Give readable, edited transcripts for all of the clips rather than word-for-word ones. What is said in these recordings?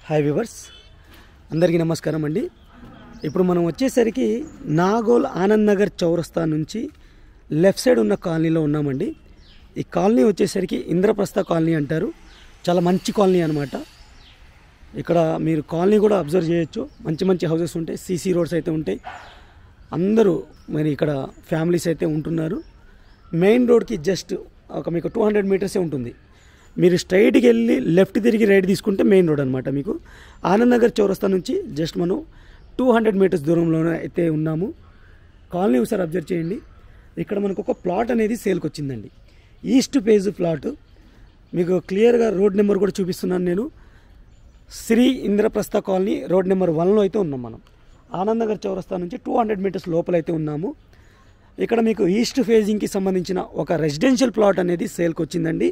Hi viewers, అందరికీ నమస్కారం అండి. ఇప్పుడు మనం వచ్చేసరికి నాగోల్ ఆనంద్ నగర్ చౌరస్తా నుంచి లెఫ్ట్ సైడ్ ఉన్న కాలనీలో ఉన్నామండి. ఈ కాలనీ వచ్చేసరికి ఇంద్రప్రస్థ కాలనీ అంటారు. చాలా మంచి కాలనీ అనమాట. ఇక్కడ మీరు కాలనీ కూడా అబ్జర్వ్ చేయొచ్చు. మంచి మంచి హౌసెస్ ఉంటాయి, సీసీ రోడ్స్ అయితే ఉంటాయి. అందరూ మరి ఇక్కడ ఫ్యామిలీస్ అయితే ఉంటున్నారు. మెయిన్ రోడ్కి జస్ట్ ఒక మీకు 200 మీటర్సే ఉంటుంది. మీరు స్ట్రైట్కి వెళ్ళి లెఫ్ట్ తిరిగి రైట్ తీసుకుంటే మెయిన్ రోడ్ అనమాట. మీకు ఆనంద్ నగర్ చౌరస్తా నుంచి జస్ట్ మనం 200 మీటర్స్ దూరంలోనే అయితే ఉన్నాము. కాలనీ ఒకసారి అబ్జర్వ్ చేయండి. ఇక్కడ మనకు ఒక ప్లాట్ అనేది సేల్కి వచ్చిందండి. East phase plot. మీకు క్లియర్గా రోడ్ నెంబర్ కూడా చూపిస్తున్నాను నేను. Shri Indraprastha colony road number 1లో అయితే ఉన్నాం మనం. ఆనంద్ నగర్ చౌరస్తా నుంచి 200 మీటర్స్ లోపలైతే ఉన్నాము. ఇక్కడ మీకు ఈస్ట్ ఫేజింగ్కి సంబంధించిన ఒక రెసిడెన్షియల్ ప్లాట్ అనేది సేల్కి వచ్చిందండి.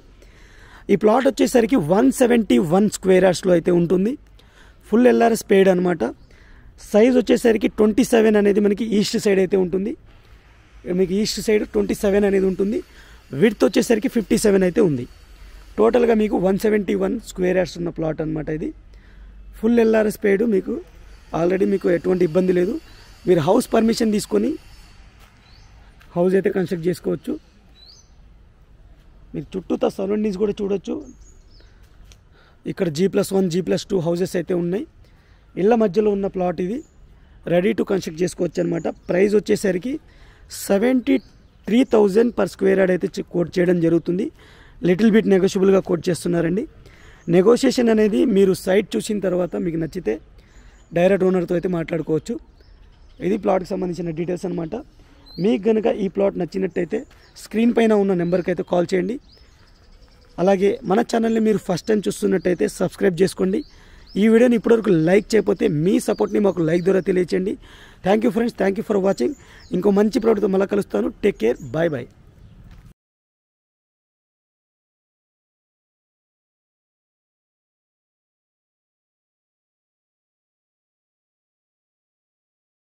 ఈ ప్లాట్ వచ్చేసరికి 171 స్క్వేర్ యార్డ్స్లో అయితే ఉంటుంది. ఫుల్ ఎల్ఆర్ఎస్ పేడ్ అనమాట. సైజ్ వచ్చేసరికి 27 అనేది మనకి ఈస్ట్ సైడ్ అయితే ఉంటుంది. మీకు ఈస్ట్ సైడ్ 27 అనేది ఉంటుంది. విడ్త్ వచ్చేసరికి 57 అయితే ఉంది. టోటల్గా మీకు 171 స్క్వేర్ యార్డ్స్ ఉన్న ప్లాట్ అనమాట ఇది. ఫుల్ ఎల్ఆర్ఎస్ పేడ్. మీకు ఆల్రెడీ మీకు ఎటువంటి ఇబ్బంది లేదు. మీరు హౌస్ పర్మిషన్ తీసుకొని హౌస్ అయితే కన్స్ట్రక్ట్ చేసుకోవచ్చు. మీరు చుట్టూతా సరౌండింగ్స్ కూడా చూడొచ్చు. ఇక్కడ G+1 G+2 హౌసెస్ అయితే ఉన్నాయి. ఇళ్ళ మధ్యలో ఉన్న ప్లాట్ ఇది. రెడీ టు కన్స్ట్రక్ట్ చేసుకోవచ్చు అనమాట. ప్రైస్ వచ్చేసరికి 73,000 పర్ స్క్వేర్ యార్డ్ అయితే కోట్ చేయడం జరుగుతుంది. లిటిల్ బిట్ నెగోషియబుల్గా కోట్ చేస్తున్నారండి. నెగోషియేషన్ అనేది మీరు సైట్ చూసిన తర్వాత మీకు నచ్చితే డైరెక్ట్ ఓనర్తో అయితే మాట్లాడుకోవచ్చు. ఇది ప్లాట్కి సంబంధించిన డీటెయిల్స్ అనమాట. మీకు కనుక ఈ ప్లాట్ నచ్చినట్టయితే స్క్రీన్ పైన ఉన్న నెంబర్కి అయితే కాల్ చేయండి. అలాగే మన ఛానల్ని మీరు ఫస్ట్ టైం చూస్తున్నట్టయితే సబ్స్క్రైబ్ చేసుకోండి. ఈ వీడియోని ఇప్పటివరకు లైక్ చేయకపోతే మీ సపోర్ట్ని మాకు లైక్ ద్వారా తెలియచేయండి. Thank you friends, thank you for watching. ఇంకో మంచి ప్రోడక్ట్తో మళ్ళీ కలుస్తాను. Take care, bye bye.